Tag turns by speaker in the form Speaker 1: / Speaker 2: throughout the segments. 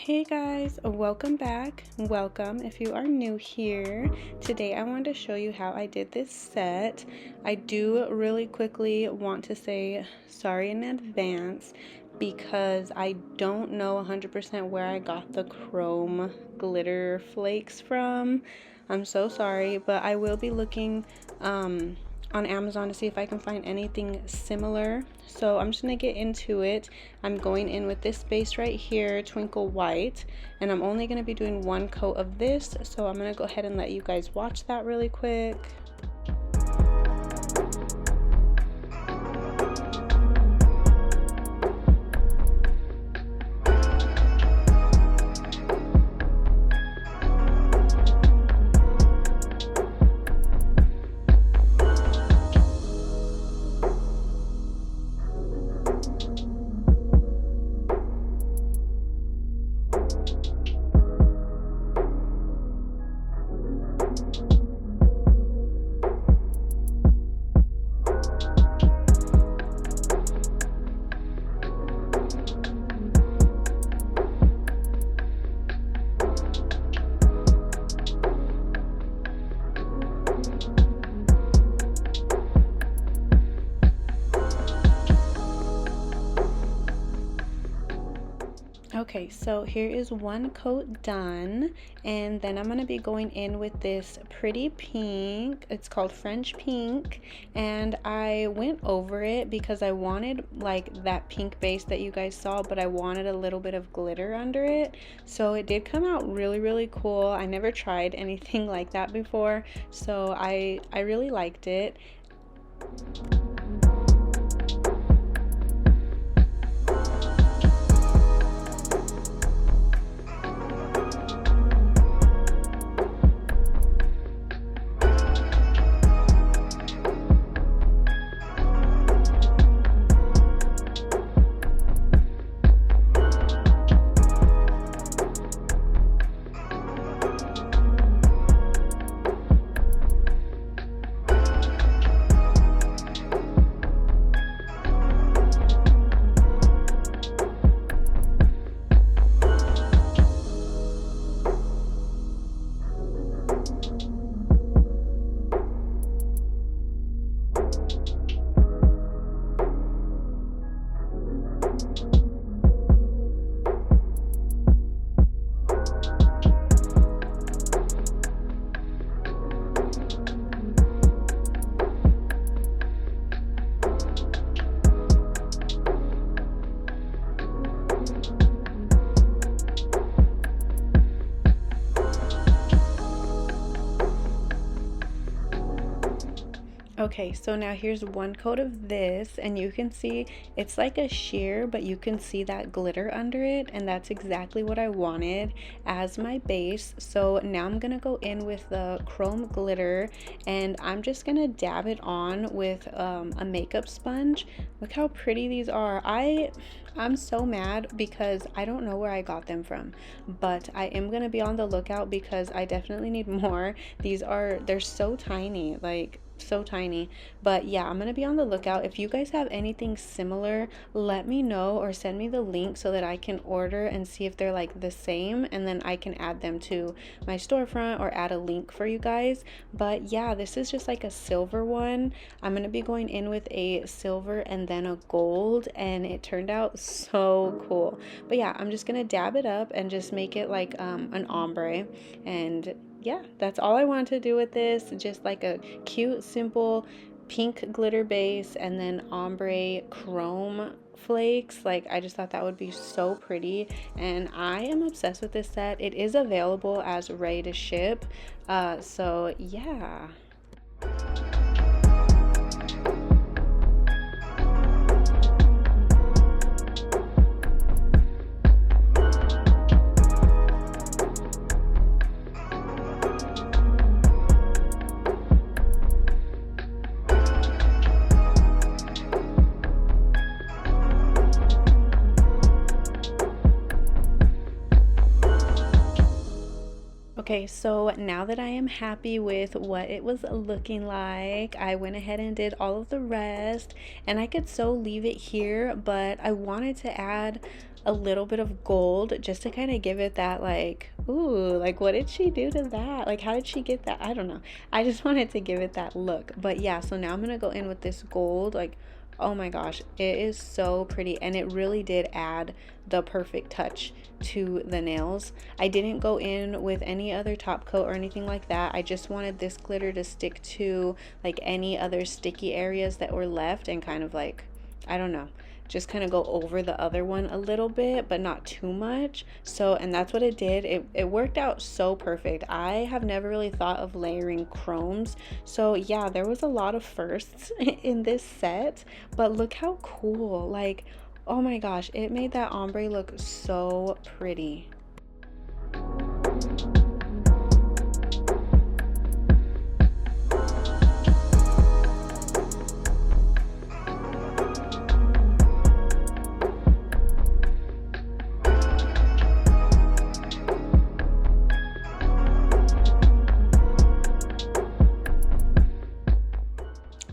Speaker 1: Hey guys, welcome back. Welcome if you are new here. Today I wanted to show you how I did this set. I do really quickly want to say sorry in advance because I don't know 100% where I got the chrome glitter flakes from. I'm so sorry, but I will be looking on Amazon to see if I can find anything similar. So I'm just gonna get into it. I'm going in with this base right here, Twinkle White, and I'm only gonna be doing one coat of this, so I'm gonna go ahead and let you guys watch that really quick. Okay, so here is one coat done, and then I'm going to be going in with this pretty pink. It's called French Pink, and I went over it because I wanted like that pink base that you guys saw, but I wanted a little bit of glitter under it. So it did come out really cool. I never tried anything like that before, so I really liked it. Okay, so now here's one coat of this, and you can see it's like a sheer, but you can see that glitter under it, and that's exactly what I wanted as my base. So now I'm gonna go in with the chrome glitter, and I'm just gonna dab it on with a makeup sponge. Look how pretty these are. I'm so mad because I don't know where I got them from, but I am gonna be on the lookout because I definitely need more. They're so tiny, like so tiny. But yeah, I'm gonna be on the lookout. If you guys have anything similar, let me know or send me the link so that I can order and see if they're like the same, and then I can add them to my storefront or add a link for you guys. But yeah, this is just like a silver one. I'm gonna be going in with a silver and then a gold, and it turned out so cool. But yeah, I'm just gonna dab it up and just make it like an ombre. And yeah, that's all I wanted to do with this. Just like a cute, simple pink glitter base and then ombre chrome flakes. Like, I just thought that would be so pretty, and I am obsessed with this set. It is available as ready to ship. So yeah. Okay, so now that I am happy with what it was looking like, I went ahead and did all of the rest, and I could so leave it here, but I wanted to add a little bit of gold just to kind of give it that like, ooh, like what did she do to that? Like how did she get that? I don't know. I just wanted to give it that look. But yeah, so now I'm gonna go in with this gold. Like, oh my gosh, it is so pretty, and it really did add the perfect touch to the nails. I didn't go in with any other top coat or anything like that. I just wanted this glitter to stick to like any other sticky areas that were left and kind of like, I don't know, just kind of go over the other one a little bit, but not too much. So, and that's what it did. It worked out so perfect. I have never really thought of layering chromes. So yeah, there was a lot of firsts in this set, but look how cool. Like, oh my gosh, it made that ombre look so pretty.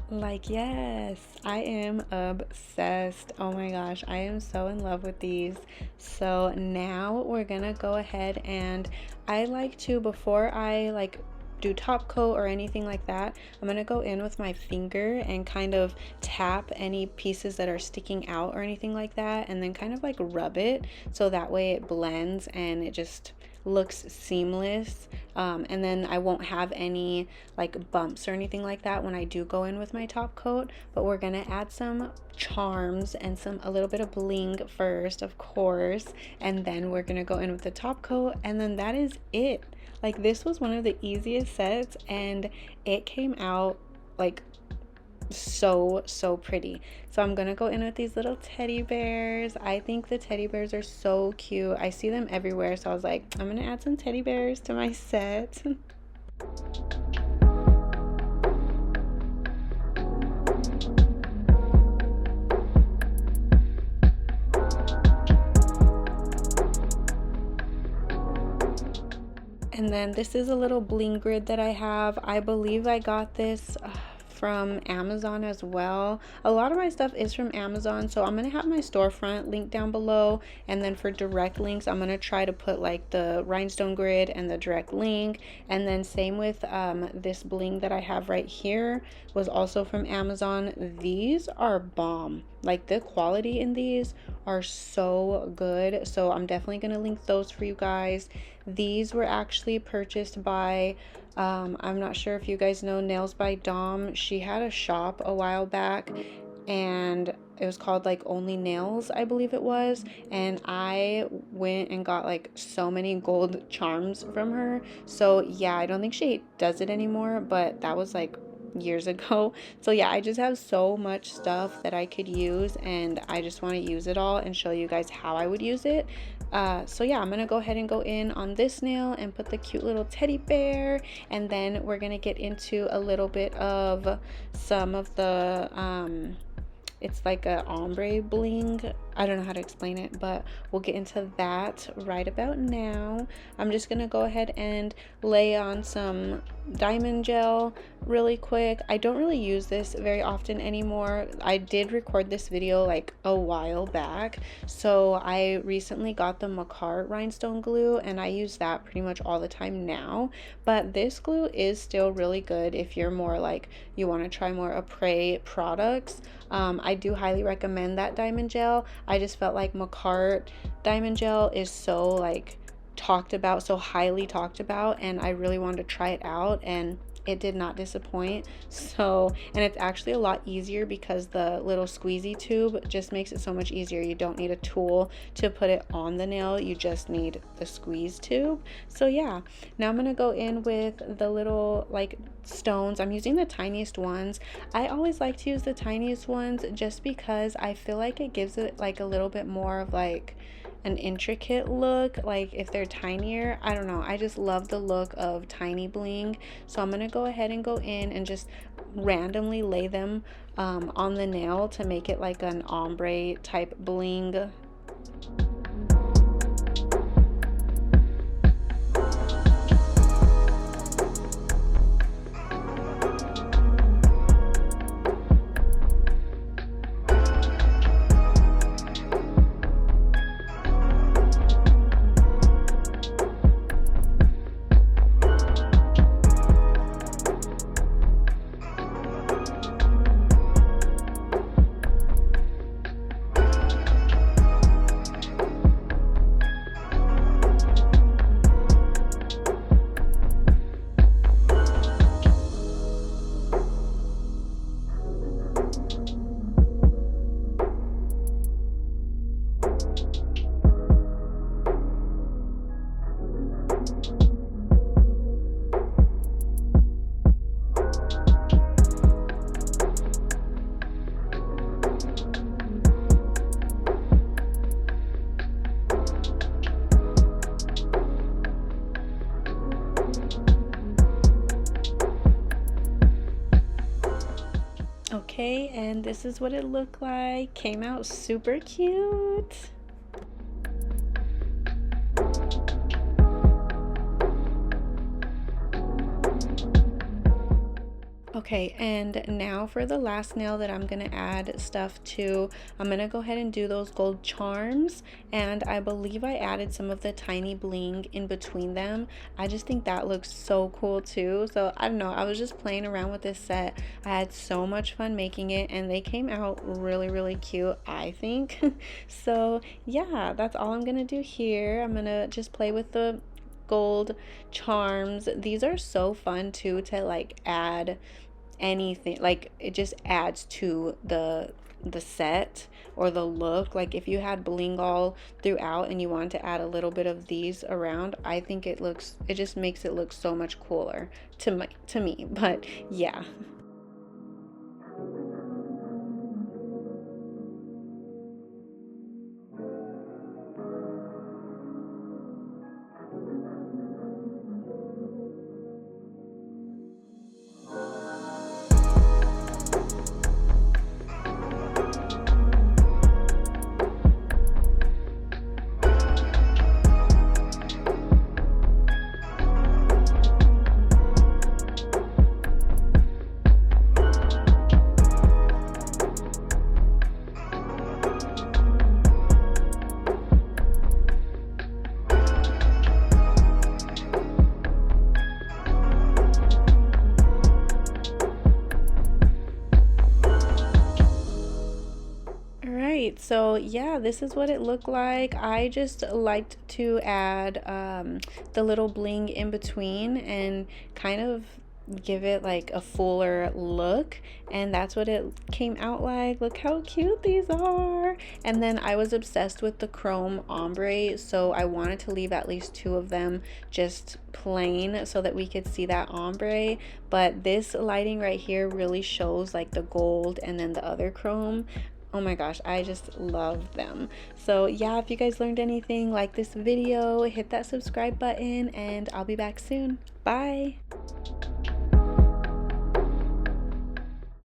Speaker 1: Like, yes, I am obsessed. Oh my gosh, I am so in love with these. So now we're gonna go ahead and I like to, before I like do top coat or anything like that, I'm gonna go in with my finger and kind of tap any pieces that are sticking out or anything like that, and then kind of like rub it so that way it blends and it just looks seamless. And then I won't have any like bumps or anything like that when I do go in with my top coat. But we're gonna add some charms and a little bit of bling first, of course, and then we're gonna go in with the top coat, and then that is it. Like, this was one of the easiest sets, and it came out like so pretty. So I'm gonna go in with these little teddy bears. I think the teddy bears are so cute. I see them everywhere, so I was like, I'm gonna add some teddy bears to my set. And then this is a little bling grid that I have. I believe I got this from Amazon as well. A lot of my stuff is from Amazon, so I'm gonna have my storefront link down below, and then for direct links I'm gonna try to put like the rhinestone grid and the direct link. And then same with this bling that I have right here was also from Amazon. These are bomb. Like, the quality in these are so good, so I'm definitely gonna link those for you guys. These were actually purchased by I'm not sure if you guys know Nails by Dom. She had a shop a while back, and it was called like Only Nails, I believe it was, and I went and got like so many gold charms from her. So yeah, I don't think she does it anymore, but that was like years ago. So yeah, I just have so much stuff that I could use, and I just want to use it all and show you guys how I would use it. So yeah, I'm gonna go ahead and go in on this nail and put the cute little teddy bear, and then we're gonna get into a little bit of some of the it's like a ombre bling. I don't know how to explain it, but we'll get into that right about now. I'm just gonna go ahead and lay on some diamond gel really quick. I don't really use this very often anymore. I did record this video like a while back, so I recently got the Makart rhinestone glue, and I use that pretty much all the time now. But this glue is still really good if you're more like you want to try more Apres products. I do highly recommend that diamond gel. I just felt like Makart diamond gel is so like talked about, so highly talked about, and I really wanted to try it out, and it did not disappoint. So, and it's actually a lot easier because the little squeezy tube just makes it so much easier. You don't need a tool to put it on the nail, you just need the squeeze tube. So yeah, now I'm gonna go in with the little like stones. I'm using the tiniest ones. I always like to use the tiniest ones just because I feel like it gives it like a little bit more of like an intricate look. Like if they're tinier, I don't know, I just love the look of tiny bling. So I'm gonna go ahead and go in and just randomly lay them on the nail to make it like an ombre type bling. Okay, and this is what it looked like. Came out super cute. Okay, and now for the last nail that I'm gonna add stuff to, I'm gonna go ahead and do those gold charms, and I believe I added some of the tiny bling in between them. I just think that looks so cool too. So I don't know, I was just playing around with this set. I had so much fun making it, and they came out really cute, I think. So yeah, that's all I'm gonna do here. I'm gonna just play with the gold charms. These are so fun too to like add anything, like it just adds to the set or the look. Like if you had bling all throughout and you want to add a little bit of these around, I think it just makes it look so much cooler to me. But yeah. Right, so yeah, this is what it looked like. I just liked to add the little bling in between and kind of give it like a fuller look, and that's what it came out like. Look how cute these are. And then I was obsessed with the chrome ombre, so I wanted to leave at least two of them just plain so that we could see that ombre, but this lighting right here really shows like the gold and then the other chrome. Oh my gosh, I just love them. So yeah, if you guys learned anything, like this video, hit that subscribe button, and I'll be back soon. Bye.